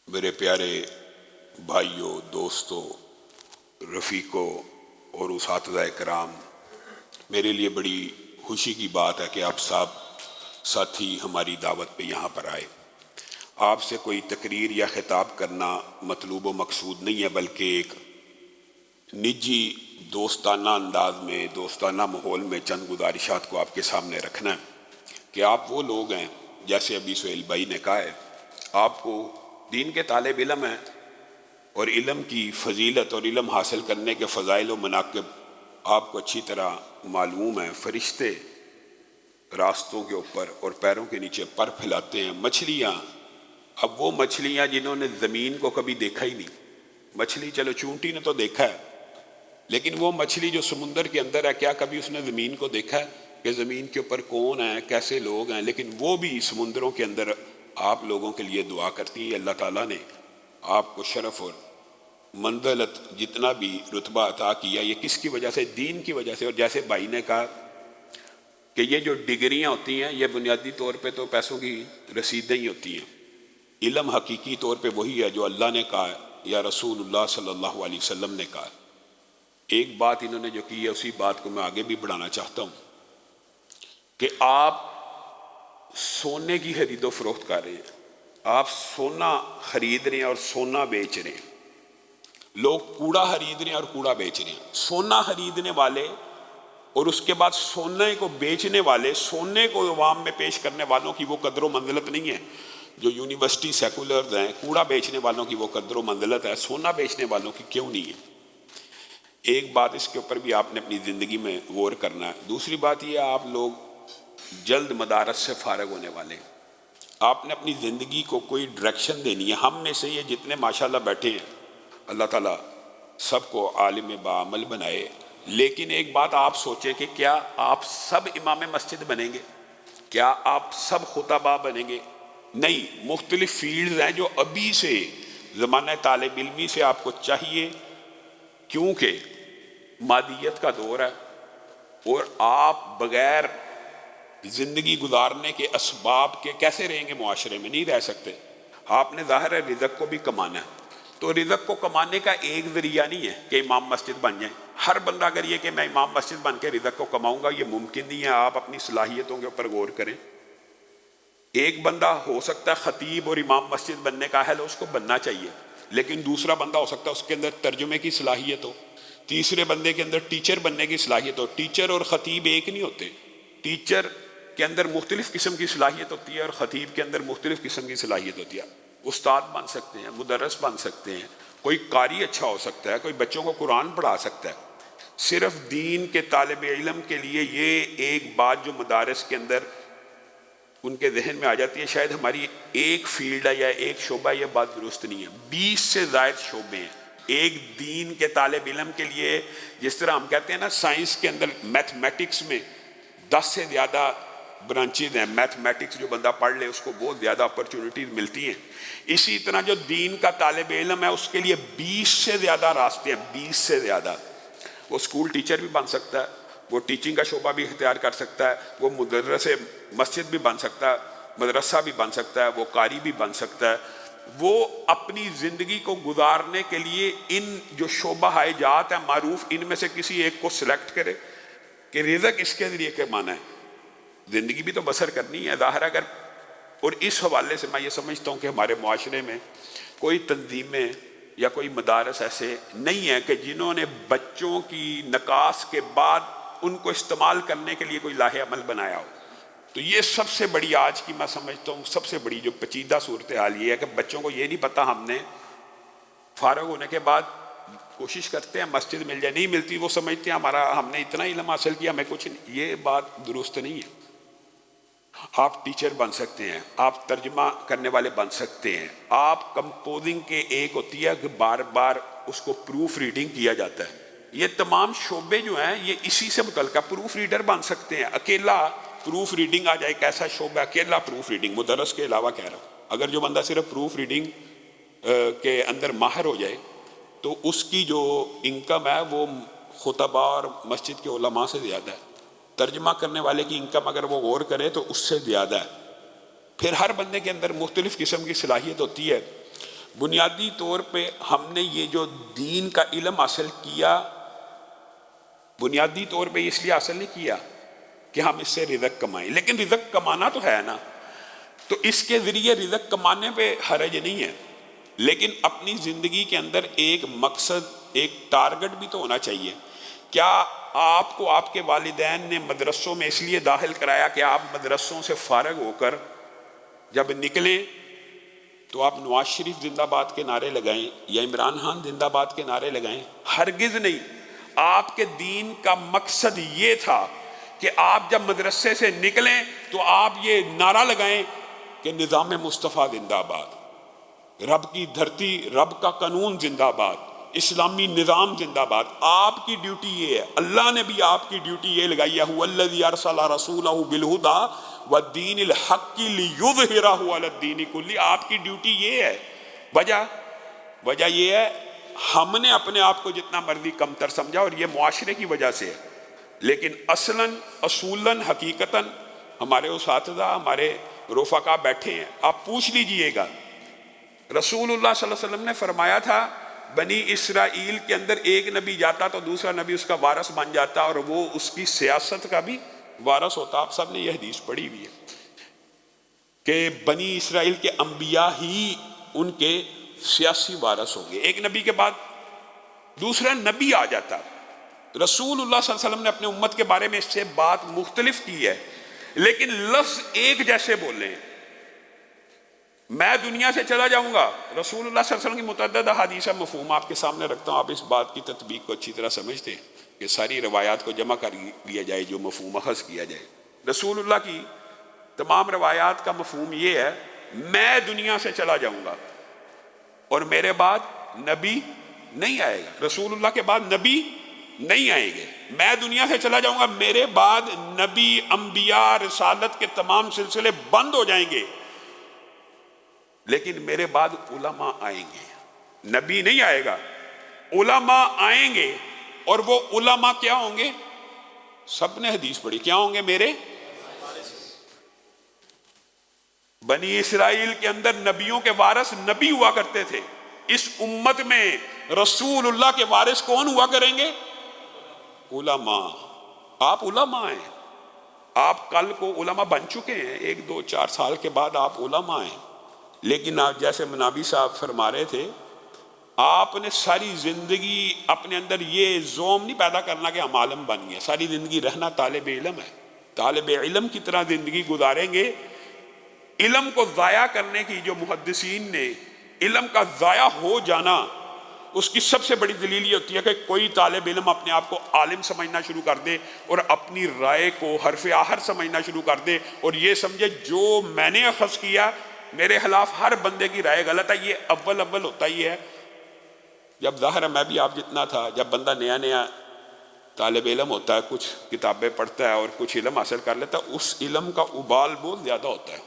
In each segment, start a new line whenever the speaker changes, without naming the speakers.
میرے پیارے بھائیوں، دوستوں، رفیقوں اور اساتذہ کرام، میرے لیے بڑی خوشی کی بات ہے کہ آپ سب ساتھی ہماری دعوت پہ یہاں پر آئے۔ آپ سے کوئی تقریر یا خطاب کرنا مطلوب و مقصود نہیں ہے، بلکہ ایک نجی دوستانہ انداز میں، دوستانہ ماحول میں چند گزارشات کو آپ کے سامنے رکھنا ہے کہ آپ وہ لوگ ہیں، جیسے ابھی سہیل بھائی نے کہا ہے، آپ کو دین کے طالب علم ہیں اور علم کی فضیلت اور علم حاصل کرنے کے فضائل و مناقب آپ کو اچھی طرح معلوم ہے۔ فرشتے راستوں کے اوپر اور پیروں کے نیچے پر پھیلاتے ہیں۔ مچھلیاں، اب وہ مچھلیاں جنہوں نے زمین کو کبھی دیکھا ہی نہیں، مچھلی چلو چونٹی نے تو دیکھا ہے، لیکن وہ مچھلی جو سمندر کے اندر ہے، کیا کبھی اس نے زمین کو دیکھا ہے کہ زمین کے اوپر کون ہے، کیسے لوگ ہیں؟ لیکن وہ بھی سمندروں کے اندر آپ لوگوں کے لیے دعا کرتی ہے۔ اللہ تعالیٰ نے آپ کو شرف اور منزلت جتنا بھی رتبہ عطا کیا، یہ کس کی وجہ سے؟ دین کی وجہ سے۔ اور جیسے بھائی نے کہا کہ یہ جو ڈگریاں ہوتی ہیں، یہ بنیادی طور پہ تو پیسوں کی رسیدیں ہی ہوتی ہیں۔ علم حقیقی طور پہ وہی ہے جو اللہ نے کہا یا رسول اللہ صلی اللہ علیہ وسلم نے کہا۔ ایک بات انہوں نے جو کی ہے، اسی بات کو میں آگے بھی بڑھانا چاہتا ہوں کہ آپ سونے کی خرید و فروخت کر رہے ہیں، آپ سونا خرید رہے ہیں اور سونا بیچ رہے ہیں۔ لوگ کوڑا خرید رہے ہیں اور کوڑا بیچ رہے ہیں۔ سونا خریدنے والے اور اس کے بعد سونے کو بیچنے والے، سونے کو عوام میں پیش کرنے والوں کی وہ قدر و منزلت نہیں ہے جو یونیورسٹی سیکولرز ہیں۔ کوڑا بیچنے والوں کی وہ قدر و منزلت ہے، سونا بیچنے والوں کی کیوں نہیں ہے؟ ایک بات اس کے اوپر بھی آپ نے اپنی زندگی میں غور کرنا ہے۔ دوسری بات یہ ہے، آپ لوگ جلد مدارس سے فارغ ہونے والے ہیں، آپ نے اپنی زندگی کو کوئی ڈائریکشن دینی ہے۔ ہم میں سے یہ جتنے ماشاءاللہ بیٹھے ہیں، اللہ تعالیٰ سب کو عالم بعمل بنائے، لیکن ایک بات آپ سوچیں کہ کیا آپ سب امام مسجد بنیں گے؟ کیا آپ سب خطبہ بنیں گے؟ نہیں، مختلف فیلڈز ہیں جو ابھی سے زمانہ طالب علمی سے آپ کو چاہیے، کیونکہ مادیت کا دور ہے اور آپ بغیر زندگی گزارنے کے اسباب کے کیسے رہیں گے؟ معاشرے میں نہیں رہ سکتے۔ آپ نے ظاہر ہے رزق کو بھی کمانا ہے، تو رزق کو کمانے کا ایک ذریعہ نہیں ہے کہ امام مسجد بن جائیں۔ ہر بندہ اگر یہ کہ میں امام مسجد بن کے رزق کو کماؤں گا، یہ ممکن نہیں ہے۔ آپ اپنی صلاحیتوں کے اوپر غور کریں۔ ایک بندہ ہو سکتا ہے خطیب اور امام مسجد بننے کا اہل، اس کو بننا چاہیے، لیکن دوسرا بندہ ہو سکتا ہے اس کے اندر ترجمے کی صلاحیت ہو، تیسرے بندے کے اندر ٹیچر بننے کی صلاحیت ہو۔ ٹیچر اور خطیب ایک نہیں ہوتے، ٹیچر کے اندر مختلف قسم کی صلاحیت ہوتی ہے اور خطیب کے اندر مختلف قسم کی صلاحیت ہوتی ہے۔ استاد بن سکتے ہیں، مدرس بن سکتے ہیں، کوئی قاری اچھا ہو سکتا ہے، کوئی بچوں کو قرآن پڑھا سکتا ہے۔ صرف دین کے طالب علم کے لیے یہ ایک بات جو مدارس کے اندر ان کے ذہن میں آ جاتی ہے، شاید ہماری ایک فیلڈ ہے یا ایک شعبہ، یہ بات درست نہیں ہے۔ 20 سے زائد شعبے ہیں ایک دین کے طالب علم کے لیے۔ جس طرح ہم کہتے ہیں نا، سائنس کے اندر میتھمیٹکس میں 10 سے زیادہ برانچز ہیں، میتھمیٹکس جو بندہ پڑھ لے اس کو بہت زیادہ اپرچونٹیز ملتی ہیں۔ اسی طرح جو دین کا طالب علم ہے، اس کے لیے 20 سے زیادہ راستے ہیں، 20 سے زیادہ۔ وہ اسکول ٹیچر بھی بن سکتا ہے، وہ ٹیچنگ کا شعبہ بھی اختیار کر سکتا ہے، وہ مدرس مسجد بھی بن سکتا ہے، مدرسہ بھی بن سکتا ہے، وہ قاری بھی بن سکتا ہے۔ وہ اپنی زندگی کو گزارنے کے لیے ان جو شعبہ جات ہیں معروف، ان میں سے کسی ایک کو سلیکٹ کرے کہ رزق اس کے ذریعے کمانا ہے، زندگی بھی تو بسر کرنی ہے ظاہر اگر۔ اور اس حوالے سے میں یہ سمجھتا ہوں کہ ہمارے معاشرے میں کوئی تنظیمیں یا کوئی مدارس ایسے نہیں ہیں کہ جنہوں نے بچوں کی نکاس کے بعد ان کو استعمال کرنے کے لیے کوئی لاہ عمل بنایا ہو۔ تو یہ سب سے بڑی آج کی میں سمجھتا ہوں سب سے بڑی جو پیچیدہ صورتحال یہ ہے کہ بچوں کو یہ نہیں پتہ، ہم نے فارغ ہونے کے بعد کوشش کرتے ہیں مسجد مل جائے، نہیں ملتی، وہ سمجھتے ہیں ہم نے اتنا علم حاصل کیا، ہمیں کچھ نہیں۔ یہ بات درست نہیں ہے۔ آپ ٹیچر بن سکتے ہیں، آپ ترجمہ کرنے والے بن سکتے ہیں، آپ کمپوزنگ کے ایک ہوتی ہے کہ بار بار اس کو پروف ریڈنگ کیا جاتا ہے۔ یہ تمام شعبے جو ہیں یہ اسی سے متعلقہ، پروف ریڈر بن سکتے ہیں۔ اکیلا پروف ریڈنگ آ جائے، ایک ایسا شعبہ اکیلا پروف ریڈنگ، مدرس کے علاوہ کہہ رہا ہوں۔ اگر جو بندہ صرف پروف ریڈنگ کے اندر ماہر ہو جائے تو اس کی جو انکم ہے وہ خطبہ اور مسجد کے علماء سے زیادہ ہے۔ ترجمہ کرنے والے کی انکم اگر وہ غور کرے تو اس سے زیادہ ہے۔ پھر ہر بندے کے اندر مختلف قسم کی صلاحیت ہوتی ہے۔ بنیادی طور پہ ہم نے یہ جو دین کا علم حاصل کیا، بنیادی طور پہ اس لیے حاصل نہیں کیا کہ ہم اس سے رزق کمائیں، لیکن رزق کمانا تو ہے نا، تو اس کے ذریعے رزق کمانے پہ حرج نہیں ہے، لیکن اپنی زندگی کے اندر ایک مقصد، ایک ٹارگٹ بھی تو ہونا چاہیے۔ کیا آپ کو آپ کے والدین نے مدرسوں میں اس لیے داخل کرایا کہ آپ مدرسوں سے فارغ ہو کر جب نکلیں تو آپ نواز شریف زندہ باد کے نعرے لگائیں یا عمران خان زندہ باد کے نعرے لگائیں؟ ہرگز نہیں۔ آپ کے دین کا مقصد یہ تھا کہ آپ جب مدرسے سے نکلیں تو آپ یہ نعرہ لگائیں کہ نظام مصطفیٰ زندہ باد، رب کی دھرتی، رب کا قانون زندہ باد، اسلامی نظام زندہ باد۔ آپ کی ڈیوٹی یہ ہے، اللہ نے بھی آپ کی ڈیوٹی یہ لگائی ہے، هو الذی ارسل رسولہ بالہدی والدین الحق لیظہرہ علی الدین کلہ۔ آپ کی ڈیوٹی یہ ہے۔ وجہ یہ ہے ہم نے اپنے آپ کو جتنا مرضی کمتر سمجھا اور یہ معاشرے کی وجہ سے ہے، لیکن اصولاً حقیقتاً ہمارے اساتذہ، ہمارے رفقا بیٹھے ہیں، آپ پوچھ لیجئے گا، رسول اللہ صلی اللہ علیہ وسلم نے فرمایا تھا بنی اسرائیل کے اندر ایک نبی جاتا تو دوسرا نبی اس کا وارث بن جاتا اور وہ اس کی سیاست کا بھی وارث ہوتا۔ آپ سب نے یہ حدیث پڑھی ہوئی ہے کہ بنی اسرائیل کے انبیاء ہی ان کے سیاسی وارث ہوں گے، ایک نبی کے بعد دوسرا نبی آ جاتا۔ رسول اللہ صلی اللہ علیہ وسلم نے اپنے امت کے بارے میں اس سے بات مختلف کی ہے، لیکن لفظ ایک جیسے بولے ہیں۔ میں دنیا سے چلا جاؤں گا، رسول اللہ صلی اللہ علیہ وسلم کی متعدد احادیث مفہوم آپ کے سامنے رکھتا ہوں، آپ اس بات کی تطبیق کو اچھی طرح سمجھتے ہیں کہ ساری روایات کو جمع کر لیا جائے، جو مفہوم اخذ کیا جائے۔ رسول اللہ کی تمام روایات کا مفہوم یہ ہے، میں دنیا سے چلا جاؤں گا اور میرے بعد نبی نہیں آئے گا، رسول اللہ کے بعد نبی نہیں آئیں گے۔ میں دنیا سے چلا جاؤں گا، میرے بعد نبی، انبیاء، رسالت کے تمام سلسلے بند ہو جائیں گے، لیکن میرے بعد علماء آئیں گے۔ نبی نہیں آئے گا، علماء آئیں گے، اور وہ علماء کیا ہوں گے؟ سب نے حدیث پڑھی، کیا ہوں گے؟ میرے بنی اسرائیل کے اندر نبیوں کے وارث نبی ہوا کرتے تھے، اس امت میں رسول اللہ کے وارث کون ہوا کریں گے؟ علماء۔ آپ علماء ہیں، آپ کل کو علماء بن چکے ہیں، 1 2 4 سال کے بعد آپ علماء ہیں، لیکن آپ جیسے منابی صاحب فرما رہے تھے، آپ نے ساری زندگی اپنے اندر یہ زوم نہیں پیدا کرنا کہ ہم عالم بن گئے، ساری زندگی رہنا طالب علم ہے، طالب علم کی طرح زندگی گزاریں گے۔ علم کو ضائع کرنے کی جو محدثین نے، علم کا ضائع ہو جانا، اس کی سب سے بڑی دلیل یہ ہوتی ہے کہ کوئی طالب علم اپنے آپ کو عالم سمجھنا شروع کر دے اور اپنی رائے کو حرف آخر سمجھنا شروع کر دے اور یہ سمجھے جو میں نے اخذ کیا میرے خلاف ہر بندے کی رائے غلط ہے۔ یہ اول ہوتا ہی ہے، جب ظاہر ہے میں بھی آپ جتنا تھا، جب بندہ نیا طالب علم ہوتا ہے، کچھ کتابیں پڑھتا ہے اور کچھ علم حاصل کر لیتا ہے، اس علم کا ابال بہت زیادہ ہوتا ہے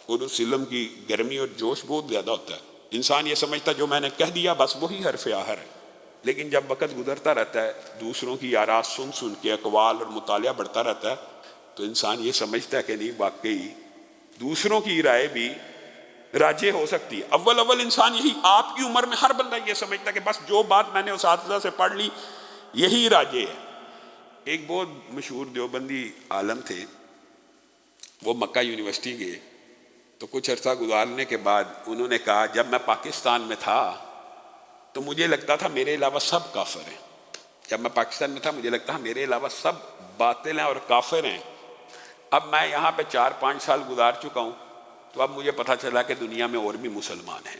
اور اس علم کی گرمی اور جوش بہت زیادہ ہوتا ہے۔ انسان یہ سمجھتا ہے جو میں نے کہہ دیا بس وہی حرف آخر ہے، لیکن جب وقت گزرتا رہتا ہے، دوسروں کی آراء سن کے اقوال اور مطالعہ بڑھتا رہتا ہے، تو انسان یہ سمجھتا ہے کہ نہیں، واقعی دوسروں کی رائے بھی راجح ہو سکتی ہے۔ اول انسان یہی، آپ کی عمر میں ہر بندہ یہ سمجھتا ہے کہ بس جو بات میں نے اساتذہ سے پڑھ لی یہی راجح ہے۔ ایک بہت مشہور دیوبندی عالم تھے، وہ مکہ یونیورسٹی گئے تو کچھ عرصہ گزارنے کے بعد انہوں نے کہا جب میں پاکستان میں تھا تو مجھے لگتا تھا میرے علاوہ سب کافر ہیں، جب میں پاکستان میں تھا مجھے لگتا تھا میرے علاوہ سب باطل ہیں اور کافر ہیں، اب میں یہاں پہ 4-5 سال گزار چکا ہوں تو اب مجھے پتہ چلا کہ دنیا میں اور بھی مسلمان ہیں۔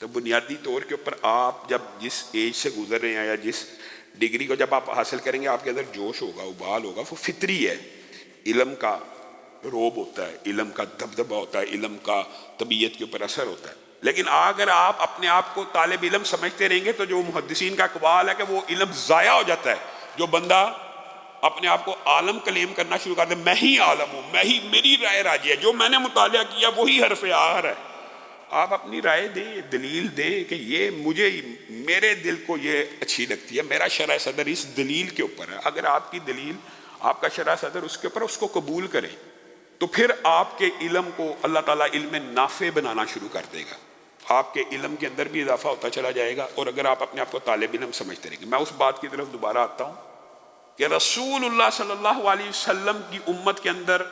تو بنیادی طور کے اوپر آپ جب جس ایج سے گزر رہے ہیں یا جس ڈگری کو جب آپ حاصل کریں گے، آپ کے اندر جوش ہوگا، ابال ہوگا، وہ فطری ہے۔ علم کا روب ہوتا ہے، علم کا دبدبہ ہوتا ہے، علم کا طبیعت کے اوپر اثر ہوتا ہے، لیکن اگر آپ اپنے آپ کو طالب علم سمجھتے رہیں گے تو جو محدثین کا اقوال ہے کہ وہ علم ضائع ہو جاتا ہے۔ جو بندہ اپنے آپ کو عالم کلیم کرنا شروع کر دے، میں ہی عالم ہوں، میں ہی، میری رائے راجی ہے، جو میں نے مطالعہ کیا وہی حرف آخر ہے، آپ اپنی رائے دیں، دلیل دیں کہ یہ مجھے، میرے دل کو یہ اچھی لگتی ہے، میرا شرح صدر اس دلیل کے اوپر ہے۔ اگر آپ کی دلیل، آپ کا شرح صدر اس کے اوپر، اس کو قبول کریں تو پھر آپ کے علم کو اللہ تعالیٰ علم نافع بنانا شروع کر دے گا۔ آپ کے علم کے اندر بھی اضافہ ہوتا چلا جائے گا، اور اگر آپ اپنے آپ کو طالب علم سمجھتے رہیں گے۔ میں اس بات کی طرف دوبارہ آتا ہوں کہ رسول اللہ صلی اللہ علیہ وسلم کی امت کے اندر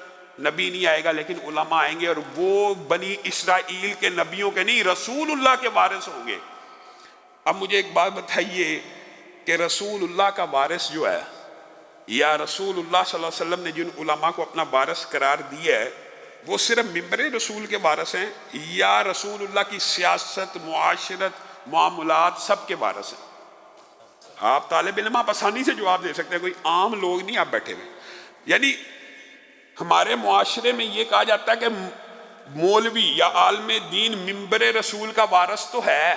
نبی نہیں آئے گا، لیکن علماء آئیں گے، اور وہ بنی اسرائیل کے نبیوں کے نہیں، رسول اللہ کے وارث ہوں گے۔ اب مجھے ایک بات بتائیے کہ رسول اللہ کا وارث جو ہے، یا رسول اللہ صلی اللہ علیہ وسلم نے جن علماء کو اپنا وارث قرار دیا ہے، وہ صرف ممبر رسول کے وارث ہیں، یا رسول اللہ کی سیاست، معاشرت، معاملات سب کے وارث ہیں؟ آپ طالب علم، آپ آسانی سے جواب دے سکتے ہیں، کوئی عام لوگ نہیں آپ بیٹھے ہوئے۔ یعنی ہمارے معاشرے میں یہ کہا جاتا ہے کہ مولوی یا عالم دین ممبر رسول کا وارث تو ہے،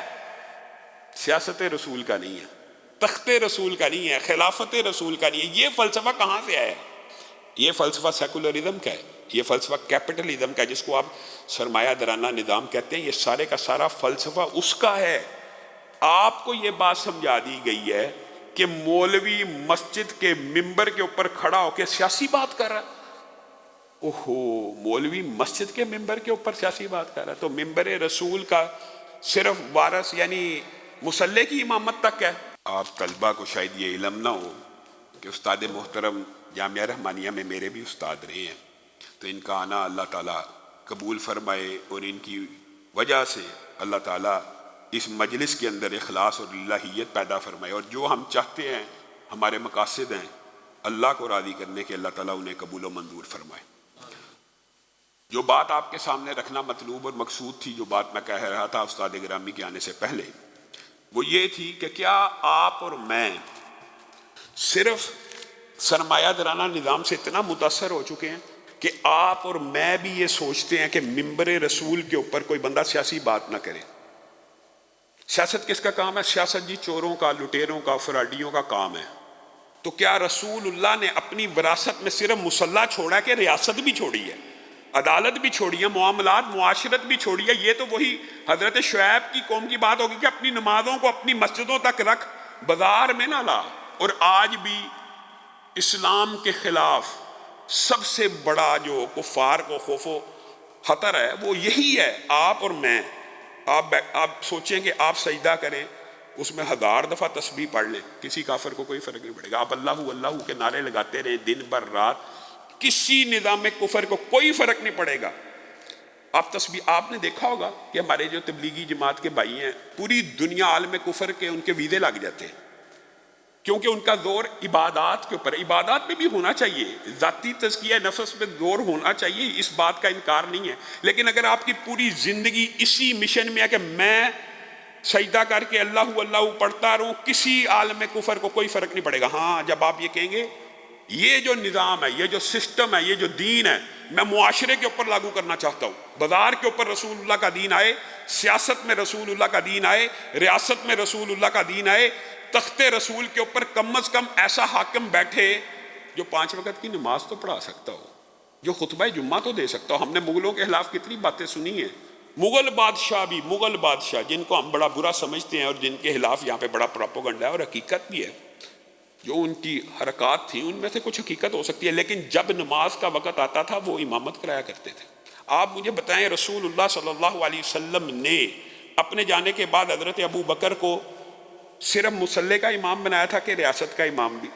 سیاست رسول کا نہیں ہے، تخت رسول کا نہیں ہے، خلافت رسول کا نہیں ہے۔ یہ فلسفہ کہاں سے آیا ہے؟ یہ فلسفہ سیکولرزم کا ہے، یہ فلسفہ کیپٹلزم کا ہے، جس کو آپ سرمایہ دارانہ نظام کہتے ہیں۔ یہ سارے کا سارا فلسفہ اس کا ہے۔ آپ کو یہ بات سمجھا دی گئی ہے کہ مولوی مسجد کے ممبر کے اوپر کھڑا ہو کے سیاسی بات کر رہا ہے۔ اوہو، مولوی مسجد کے ممبر کے اوپر سیاسی بات کر رہا ہے، تو ممبر رسول کا صرف وارث یعنی مصلی کی امامت تک ہے۔ آپ طلبہ کو شاید یہ علم نہ ہو کہ استاد محترم جامعہ رحمانیہ میں میرے بھی استاد رہے ہیں، تو ان کا آنا اللہ تعالیٰ قبول فرمائے، اور ان کی وجہ سے اللہ تعالیٰ اس مجلس کے اندر اخلاص اور الہیت پیدا فرمائے، اور جو ہم چاہتے ہیں، ہمارے مقاصد ہیں اللہ کو راضی کرنے کے، اللہ تعالیٰ انہیں قبول و منظور فرمائے۔ جو بات آپ کے سامنے رکھنا مطلوب اور مقصود تھی، جو بات میں کہہ رہا تھا استاد گرامی کے آنے سے پہلے، وہ یہ تھی کہ کیا آپ اور میں صرف سرمایہ دارانہ نظام سے اتنا متاثر ہو چکے ہیں کہ آپ اور میں بھی یہ سوچتے ہیں کہ ممبر رسول کے اوپر کوئی بندہ سیاسی بات نہ کرے؟ سیاست کس کا کام ہے؟ سیاست جی چوروں کا، لٹیروں کا، فراڈیوں کا کام ہے۔ تو کیا رسول اللہ نے اپنی وراثت میں صرف مسلح چھوڑا ہے کہ ریاست بھی چھوڑی ہے، عدالت بھی چھوڑی ہے، معاملات، معاشرت بھی چھوڑی ہے؟ یہ تو وہی حضرت شعیب کی قوم کی بات ہوگی کہ اپنی نمازوں کو اپنی مسجدوں تک رکھ، بازار میں نہ لا۔ اور آج بھی اسلام کے خلاف سب سے بڑا جو کفار کو خوف و خطر ہے وہ یہی ہے، آپ اور میں۔ آپ سوچیں کہ آپ سجدہ کریں، اس میں 1000 دفعہ تسبیح پڑھ لیں، کسی کافر کو کوئی فرق نہیں پڑے گا۔ آپ اللہ اللہ کے نعرے لگاتے رہیں دن بھر رات، کسی نظام کفر کو کوئی فرق نہیں پڑے گا۔ آپ تسبیح، آپ نے دیکھا ہوگا کہ ہمارے جو تبلیغی جماعت کے بھائی ہیں، پوری دنیا عالم کفر کے ان کے ویزے لگ جاتے ہیں، کیونکہ ان کا زور عبادات کے اوپر ہے۔ عبادات میں بھی ہونا چاہیے، ذاتی تزکیہ نفس میں زور ہونا چاہیے، اس بات کا انکار نہیں ہے، لیکن اگر آپ کی پوری زندگی اسی مشن میں ہے کہ میں سجدہ کر کے اللہ اللہ پڑھتا رہوں، کسی عالم کفر کو کوئی فرق نہیں پڑے گا۔ ہاں، جب آپ یہ کہیں گے یہ جو نظام ہے، یہ جو سسٹم ہے، یہ جو دین ہے، میں معاشرے کے اوپر لاگو کرنا چاہتا ہوں، بازار کے اوپر رسول اللہ کا دین آئے، سیاست میں رسول اللہ کا دین آئے، ریاست میں رسول اللہ کا دین آئے، تخت رسول کے اوپر کم از کم ایسا حاکم بیٹھے جو 5 وقت کی نماز تو پڑھا سکتا ہو، جو خطبہ جمعہ تو دے سکتا ہو۔ ہم نے مغلوں کے خلاف کتنی باتیں سنی ہیں، مغل بادشاہ جن کو ہم بڑا برا سمجھتے ہیں اور جن کے خلاف یہاں پہ بڑا پروپیگنڈا ہے، اور حقیقت بھی ہے، جو ان کی حرکات تھیں ان میں سے کچھ حقیقت ہو سکتی ہے، لیکن جب نماز کا وقت آتا تھا وہ امامت کرایا کرتے تھے۔ آپ مجھے بتائیں، رسول اللہ صلی اللہ علیہ وسلم نے اپنے جانے کے بعد حضرت ابو بکر کو صرف مصلی کا امام بنایا تھا کہ ریاست کا امام بھی؟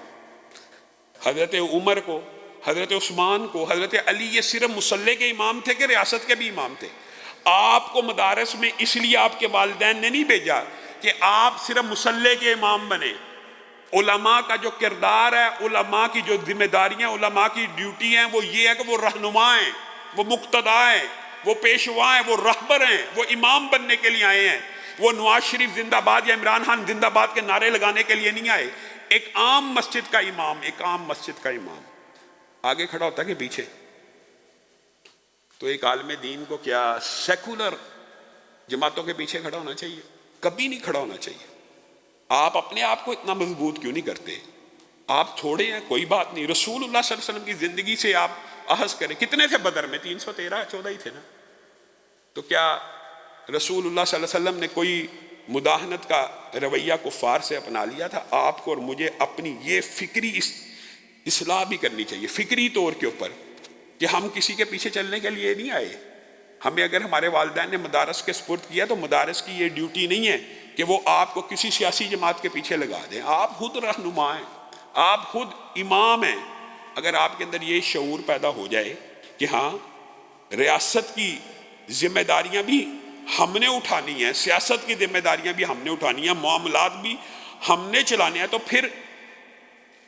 حضرت عمر کو، حضرت عثمان کو، حضرت علی، یہ صرف مصلی کے امام تھے کہ ریاست کے بھی امام تھے؟ آپ کو مدارس میں اس لیے آپ کے والدین نے نہیں بھیجا کہ آپ صرف مصلی کے امام بنے۔ علماء کا جو کردار ہے، علماء کی جو ذمہ داریاں، علماء کی ڈیوٹی ہیں، وہ یہ ہے کہ وہ رہنما ہیں، وہ مقتدا ہیں، وہ پیشوا ہیں، وہ رہبر ہیں، وہ امام بننے کے لیے آئے ہیں۔ وہ نواز شریف زندہ باد یا عمران خان زندہ باد کے نعرے لگانے کے لیے نہیں آئے۔ ایک عام مسجد کا امام، ایک عام مسجد کا امام آگے کھڑا ہوتا ہے کہ پیچھے؟ تو ایک عالم دین کو کیا سیکولر جماعتوں کے پیچھے کھڑا ہونا چاہیے؟ کبھی نہیں کھڑا ہونا چاہیے۔ آپ اپنے آپ کو اتنا مضبوط کیوں نہیں کرتے؟ آپ تھوڑے ہیں، کوئی بات نہیں، رسول اللہ صلی اللہ علیہ وسلم کی زندگی سے آپ اخذ کریں۔ کتنے تھے بدر میں؟ 313-14 ہی تھے نا؟ تو کیا رسول اللہ صلی اللہ علیہ وسلم نے کوئی مداہنت کا رویہ کفار سے اپنا لیا تھا؟ آپ کو اور مجھے اپنی یہ فکری اصلاح بھی کرنی چاہیے، فکری طور کے اوپر، کہ ہم کسی کے پیچھے چلنے کے لیے نہیں آئے، ہمیں اگر ہمارے والدین نے مدارس کے سپرد کیا تو مدارس کی یہ ڈیوٹی نہیں ہے کہ وہ آپ کو کسی سیاسی جماعت کے پیچھے لگا دیں. آپ خود رہنما ہیں, آپ خود امام ہیں. اگر آپ کے اندر یہ شعور پیدا ہو جائے کہ ہاں ریاست کی ذمہ داریاں بھی ہم نے اٹھانی ہیں, سیاست کی ذمہ داریاں بھی ہم نے اٹھانی ہیں, معاملات بھی ہم نے چلانے ہیں, تو پھر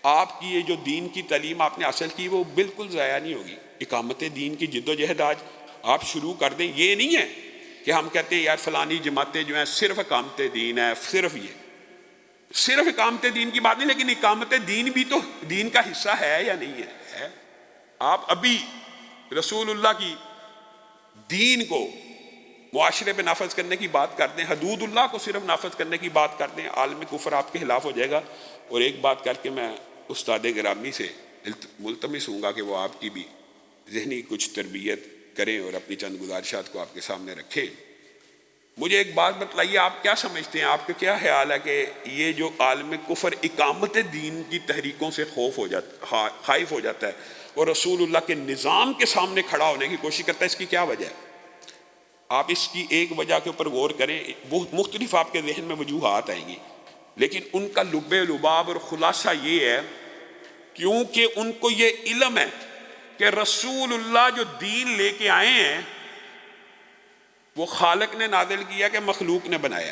آپ کی یہ جو دین کی تعلیم آپ نے حاصل کی وہ بالکل ضائع نہیں ہوگی. اقامت دین کی جد و جہد آج آپ شروع کر دیں. یہ نہیں ہے کہ ہم کہتے ہیں یار فلانی جماعتیں جو ہیں صرف اقامت دین ہے, صرف اقامت دین کی بات نہیں, لیکن اقامت دین بھی تو دین کا حصہ ہے یا نہیں ہے. آپ ابھی رسول اللہ کی دین کو معاشرے پہ نافذ کرنے کی بات کرتے ہیں, حدود اللہ کو صرف نافذ کرنے کی بات کرتے ہیں, عالم کفر آپ کے خلاف ہو جائے گا. اور ایک بات کر کے میں استاد گرامی سے ملتمس ہوں گا کہ وہ آپ کی بھی ذہنی کچھ تربیت کریں اور اپنی چند گزارشات کو آپ کے سامنے رکھیں. مجھے ایک بات بتلائیے, آپ کیا سمجھتے ہیں, آپ کا کیا خیال ہے کہ یہ جو عالم کفر اقامت دین کی تحریکوں سے خائف ہو جاتا ہے اور رسول اللہ کے نظام کے سامنے کھڑا ہونے کی کوشش کرتا ہے, اس کی کیا وجہ ہے؟ آپ اس کی ایک وجہ کے اوپر غور کریں. بہت مختلف آپ کے ذہن میں وجوہات آئیں گی, لیکن ان کا لب لباب اور خلاصہ یہ ہے کیونکہ ان کو یہ علم ہے کہ رسول اللہ جو دین لے کے آئے ہیں وہ خالق نے نازل کیا کہ مخلوق نے بنایا.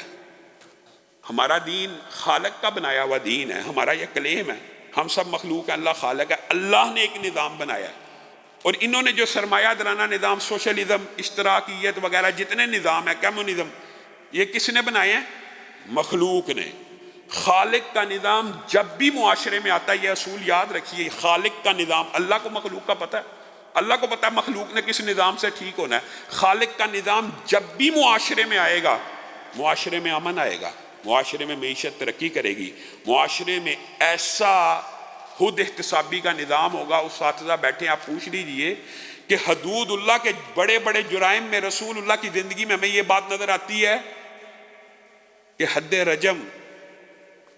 ہمارا دین خالق کا بنایا ہوا دین ہے, ہمارا یہ کلیم ہے, ہم سب مخلوق ہیں, اللہ خالق ہے. اللہ نے ایک نظام بنایا ہے, اور انہوں نے جو سرمایہ دارانہ نظام, سوشلزم, اشتراکیت وغیرہ جتنے نظام ہیں, کمیونزم, یہ کس نے بنائے ہیں؟ مخلوق نے. خالق کا نظام جب بھی معاشرے میں آتا ہے, یہ اصول یاد رکھیے, خالق کا نظام, اللہ کو مخلوق کا پتہ ہے, اللہ کو پتہ ہے مخلوق نے کس نظام سے ٹھیک ہونا ہے. خالق کا نظام جب بھی معاشرے میں آئے گا, معاشرے میں امن آئے گا, معاشرے میں معیشت ترقی کرے گی, معاشرے میں ایسا خود احتسابی کا نظام ہوگا. اساتذہ بیٹھے, آپ پوچھ لیجئے کہ حدود اللہ کے بڑے بڑے جرائم میں رسول اللہ کی زندگی میں ہمیں یہ بات نظر آتی ہے کہ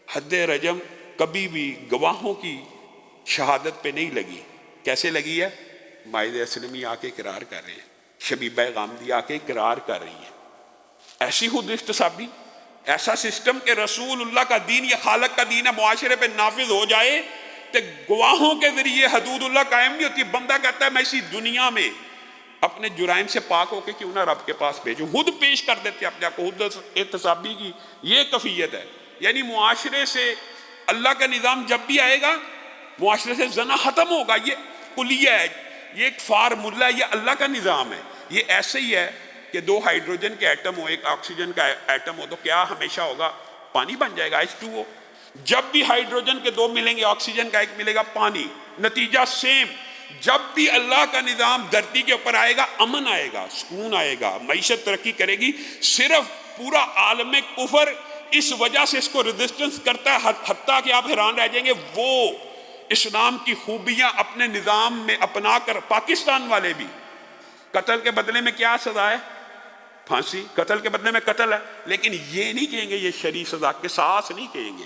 حد رجم کبھی بھی گواہوں کی شہادت پہ نہیں لگی. کیسے لگی ہے؟ مائدہ اسلمی آ کے اقرار کر رہے ہیں, شبیبہ غامدی آ کے اقرار کر رہی ہیں. ایسی خود احتسابی, ایسا سسٹم کہ رسول اللہ کا دین, یہ خالق کا دین ہے, معاشرے پہ نافذ ہو جائے تو گواہوں کے ذریعے حدود اللہ قائم نہیں ہوتی. بندہ کہتا ہے میں اسی دنیا میں اپنے جرائم سے پاک ہو کے کیوں نہ رب کے پاس بھیجوں, خود پیش کر دیتے اپنے آپ کو. خود احتسابی کی یہ کیفیت ہے. یعنی معاشرے سے اللہ کا نظام جب بھی آئے گا معاشرے سے زنا ختم ہوگا. یہ کلیہ ہے, یہ ایک فارمولہ ہے, یہ اللہ کا نظام ہے. یہ ایسے ہی ہے کہ دو ہائیڈروجن کے ایٹم ہو, ایک آکسیجن کا ایٹم ہو, تو کیا ہمیشہ ہوگا؟ پانی بن جائے گا, H2O. جب بھی ہائیڈروجن کے دو ملیں گے, آکسیجن کا ایک ملے گا, پانی. نتیجہ سیم. جب بھی اللہ کا نظام دھرتی کے اوپر آئے گا, امن آئے گا, سکون آئے گا, معیشت ترقی کرے گی. صرف پورا عالم کفر اس وجہ سے اس کو ریزسٹنس کرتا ہے, حتیٰ کہ آپ حیران رہ جائیں گے, وہ اسلام کی خوبیاں اپنے نظام میں اپنا کر, پاکستان والے بھی قتل کے بدلے میں کیا سزا ہے؟ پھانسی. قتل کے بدلے میں قتل ہے, لیکن یہ نہیں کہیں گے یہ شرعی سزا, قصاص نہیں کہیں گے.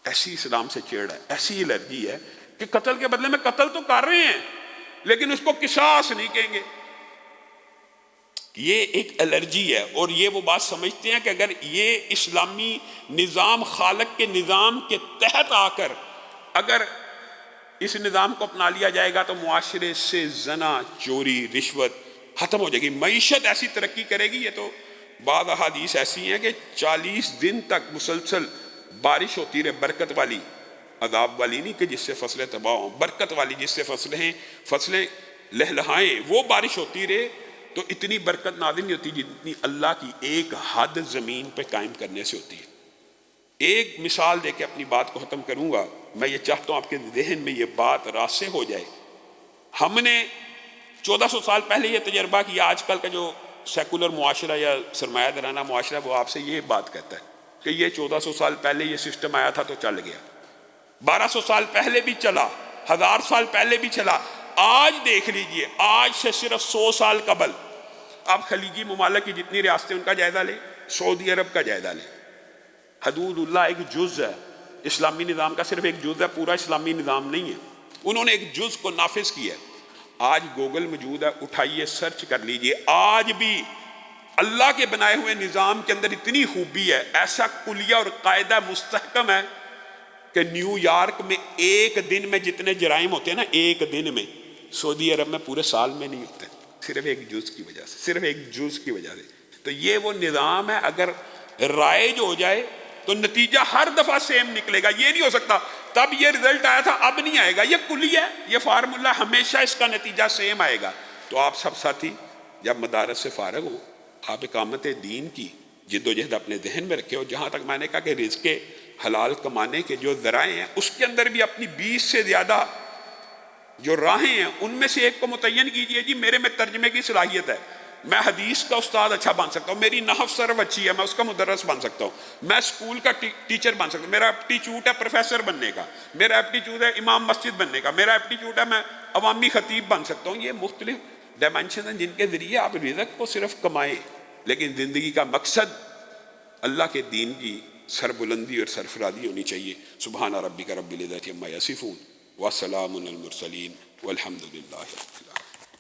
ایسی اسلام سے چیڑ ہے, ایسی الرجی ہے کہ قتل کے بدلے میں قتل تو کر رہے ہیں لیکن اس کو قصاص نہیں کہیں گے. یہ ایک الرجی ہے. اور یہ وہ بات سمجھتے ہیں کہ اگر یہ اسلامی نظام خالق کے نظام کے تحت آ کر اگر اس نظام کو اپنا لیا جائے گا تو معاشرے سے زنا, چوری, رشوت ختم ہو جائے گی, معیشت ایسی ترقی کرے گی. یہ تو بعض احادیث ایسی ہیں کہ 40 دن تک مسلسل بارش ہوتی رہے, برکت والی, عذاب والی نہیں کہ جس سے فصلیں تباہ ہوں, برکت والی جس سے فصلیں لہلہائیں, وہ بارش ہوتی رہے تو اتنی برکت نازل نہیں ہوتی جتنی اللہ کی ایک حد زمین پہ قائم کرنے سے ہوتی ہے. ایک مثال دے کے اپنی بات کو ختم کروں گا. میں یہ چاہتا ہوں آپ کے ذہن میں یہ بات راسخ ہو جائے. ہم نے 1400 سال پہلے یہ تجربہ کیا. آج کل کا جو سیکولر معاشرہ یا سرمایہ دارانہ معاشرہ وہ آپ سے یہ بات کہتا ہے کہ یہ 1400 سال پہلے یہ سسٹم آیا تھا تو چل گیا, 1200 سال پہلے بھی چلا, 1000 سال پہلے بھی چلا. آج دیکھ لیجئے, آج سے صرف 100 سال قبل آپ خلیجی ممالک کی جتنی ریاستیں ان کا جائزہ لیں, سعودی عرب کا جائزہ لیں. حدود اللہ ایک جز ہے, اسلامی نظام کا صرف ایک جز ہے, پورا اسلامی نظام نہیں ہے. انہوں نے ایک جز کو نافذ کیا ہے. آج گوگل موجود ہے، اٹھائیے سرچ کر لیجئے، آج بھی اللہ کے بنائے ہوئے نظام کے اندر اتنی خوبی ہے، ایسا کلیہ اور قاعدہ مستحکم ہے کہ نیو یارک میں ایک دن میں جتنے جرائم ہوتے ہیں نا، ایک دن میں، سعودی عرب میں پورے سال میں نہیں ہوتے، صرف ایک جز کی وجہ سے، صرف ایک جز کی وجہ سے۔ تو یہ وہ نظام ہے، اگر رائج ہو جائے تو نتیجہ ہر دفعہ سیم نکلے گا۔ یہ نہیں ہو سکتا تب یہ رزلٹ آیا تھا اب نہیں آئے گا، یہ کلی ہے، یہ فارمولہ ہمیشہ اس کا نتیجہ سیم آئے گا۔ تو آپ سب ساتھی جب مدارس سے فارغ ہو، آپ اقامت دین کی جد و جہد اپنے ذہن میں رکھے ہو۔ جہاں تک میں نے کہا کہ رزق حلال کمانے کے جو ذرائع ہیں، اس کے اندر بھی اپنی 20 سے زیادہ جو راہیں ہیں ان میں سے ایک کو متعین کیجئے، جی میرے میں ترجمے کی صلاحیت ہے، میں حدیث کا استاد اچھا بن سکتا ہوں، میری نحو صرف اچھی ہے، میں اس کا مدرس بن سکتا ہوں، میں اسکول کا ٹیچر بن سکتا ہوں، میرا ایپٹیچیوڈ ہے پروفیسر بننے کا، میرا ایپٹیچیوڈ ہے امام مسجد بننے کا، میرا ایپٹیچیوڈ ہے میں عوامی خطیب بن سکتا ہوں۔ یہ مختلف ڈائمینشن ہیں جن کے ذریعے آپ رزق کو صرف کمائیں، لیکن زندگی کا مقصد اللہ کے دین کی سربلندی اور سرفرازی ہونی چاہیے۔ سبحان ربک رب العزت عما یصفون وسلام علی المرسلین والحمد للہ رب العالمین۔